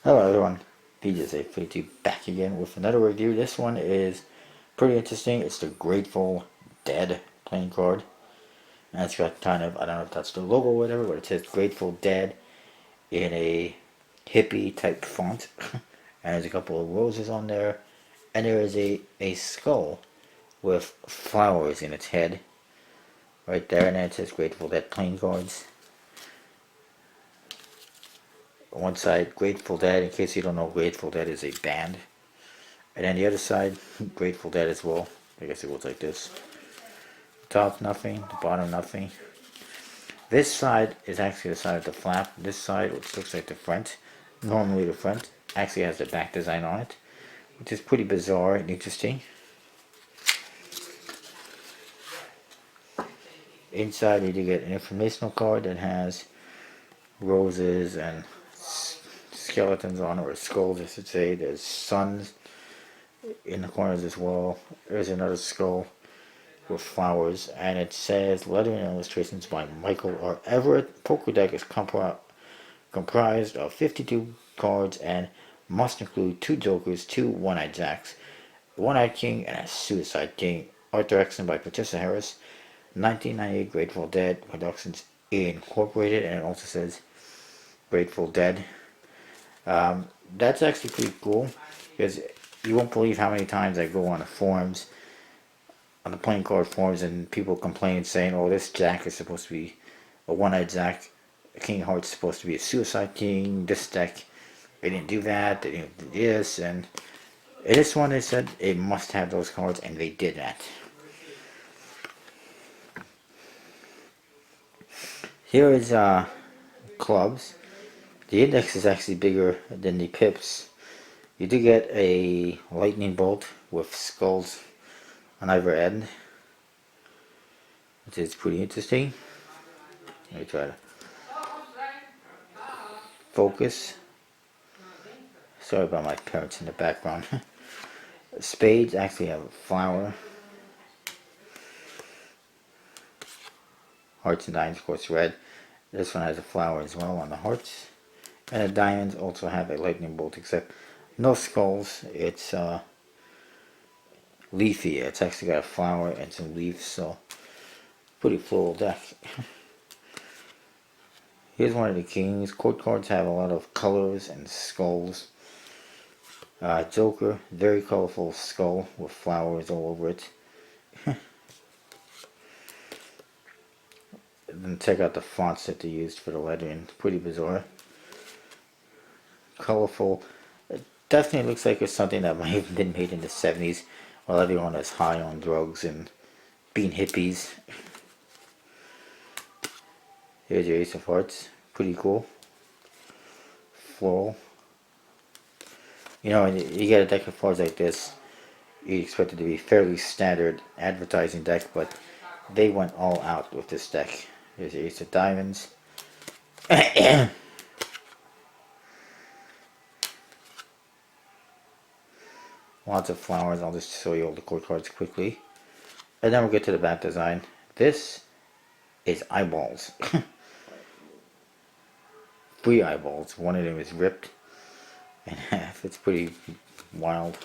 Hello everyone, BJ42 back again with another review. This one is pretty interesting. It's the Grateful Dead playing card. And it's got kind of, I don't know if that's the logo or whatever, but it says Grateful Dead in a hippie type font. And there's a couple of roses on there. And there is a skull with flowers in its head. Right there, and then it says Grateful Dead playing cards. One side, Grateful Dead, in case you don't know, Grateful Dead is a band. And then the other side, Grateful Dead as well. I guess it goes like this. Top, nothing. The bottom, nothing. This side is actually the side of the flap. This side, which looks like the front, normally the front, actually has the back design on it, which is pretty bizarre and interesting. Inside, you do get an informational card that has roses and skeletons on it, or skulls, I should say. There's suns in the corners as well. There's another skull with flowers, and it says lettering and illustrations by Michael R. Everett. Poker deck is comprised of 52 cards and must include 2 jokers, 2 one-eyed jacks, 1-eyed king, and a suicide king. Art direction by Patricia Harris. 1998 Grateful Dead Productions Incorporated, and it also says Grateful Dead. That's actually pretty cool, because you won't believe how many times I go on the forums, on the playing card forums, and people complain saying, oh, this jack is supposed to be a one-eyed jack, King Heart's supposed to be a suicide king, this deck, they didn't do that, they didn't do this, and in this one they said it must have those cards, and they did that. Here is clubs. The index is actually bigger than the pips. You do get a lightning bolt with skulls on either end, which is pretty interesting. Let me try to focus. Sorry about my parents in the background. Spades actually have a flower. Hearts and diamonds, of course, red. This one has a flower as well on the hearts. And the diamonds also have a lightning bolt, except no skulls. It's leafy. It's actually got a flower and some leaves, so pretty floral deck. Here's one of the kings. Court cards have a lot of colors and skulls. Joker, very colorful skull with flowers all over it. Then check out the fonts that they used for the lettering. Pretty bizarre. Colorful. It definitely looks like it's something that might have been made in the 70s while everyone was high on drugs and being hippies. Here's your Ace of Hearts. Pretty cool. Floral. You know, when you get a deck of cards like this, you expect it to be fairly standard advertising deck, but they went all out with this deck. Here's your Ace of Diamonds. Lots of flowers. I'll just show you all the court cards quickly. And then we'll get to the back design. This is eyeballs. 3 eyeballs. One of them is ripped in half. It's pretty wild.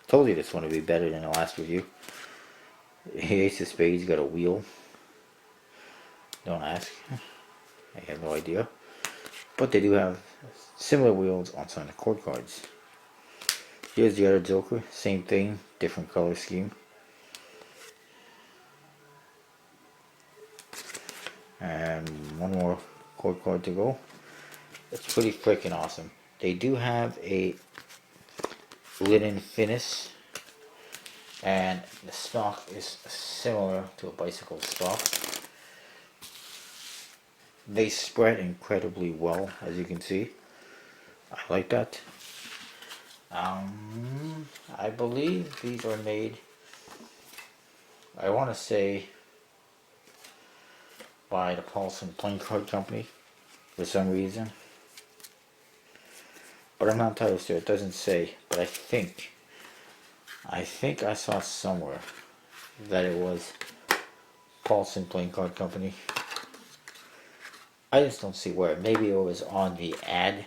Told you this one would be better than the last review. Ace of Spades got a wheel. Don't ask. I have no idea. But they do have similar wheels on some of the court cards. Here's the other Joker. Same thing. Different color scheme. And one more court card to go. It's pretty freaking awesome. They do have a linen finish, and the stock is similar to a bicycle stock. They spread incredibly well, as you can see. I like that. I believe these are made, I want to say, by the Paulson playing card company for some reason, but I'm not entirely sure. It doesn't say, but I think I saw somewhere that it was Paulson playing card company. I just don't see where. Maybe it was on the ad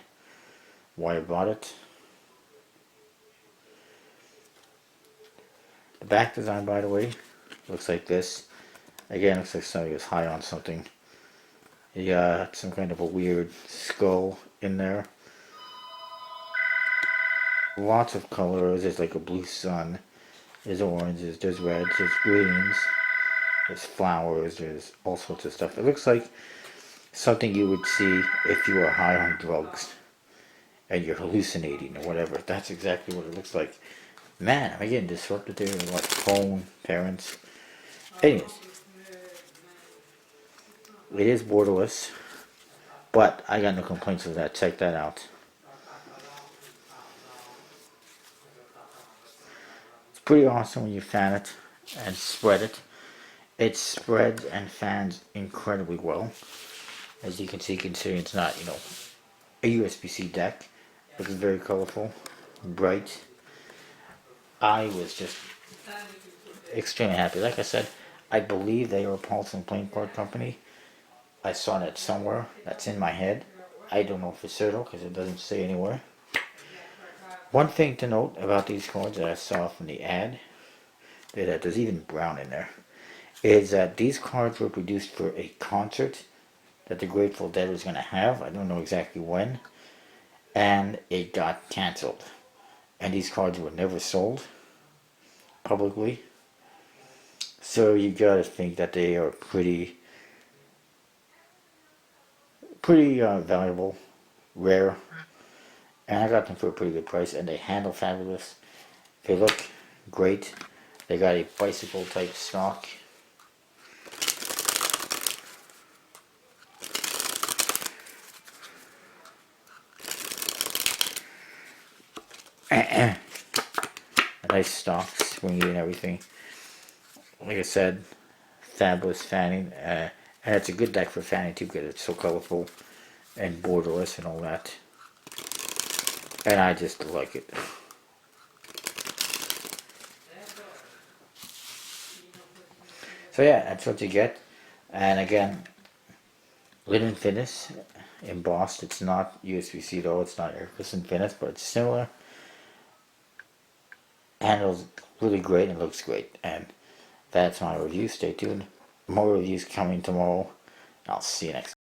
why I bought it. The back design, by the way, looks like this. Again, looks like somebody was high on something. You got some kind of a weird skull in there. Lots of colors. There's like a blue sun. There's oranges. There's reds. There's greens. There's flowers. There's all sorts of stuff. It looks like something you would see if you were high on drugs and you're hallucinating or whatever. That's exactly what it looks like. Man, am I getting disrupted there? What, phone, parents? Anyways, it is borderless, but I got no complaints with that. Check that out. It's pretty awesome when you fan it and spread it. It spreads and fans incredibly well. As you can see, considering it's not, a USB-C deck. It's very colorful, bright. I was just extremely happy. Like I said, I believe they are a Paulson playing card company. I saw that somewhere. That's in my head. I don't know for certain because it doesn't say anywhere. One thing to note about these cards that I saw from the ad, that there's even brown in there, is that these cards were produced for a concert that the Grateful Dead was going to have. I don't know exactly when. And it got cancelled. And these cards were never sold publicly. So you gotta think that they are pretty valuable, rare. And I got them for a pretty good price, and they handle fabulous. They look great. They got a bicycle type stock. A nice stock, springy and everything. Like I said, fabulous fanning. And it's a good deck for fanning too because it's so colorful and borderless and all that. And I just like it. So yeah, that's what you get. And again, linen finish embossed. It's not USB-C though. It's not air-cushioned finish, but it's similar. Handles really great and looks great. And that's my review. Stay tuned. More reviews coming tomorrow. I'll see you next time.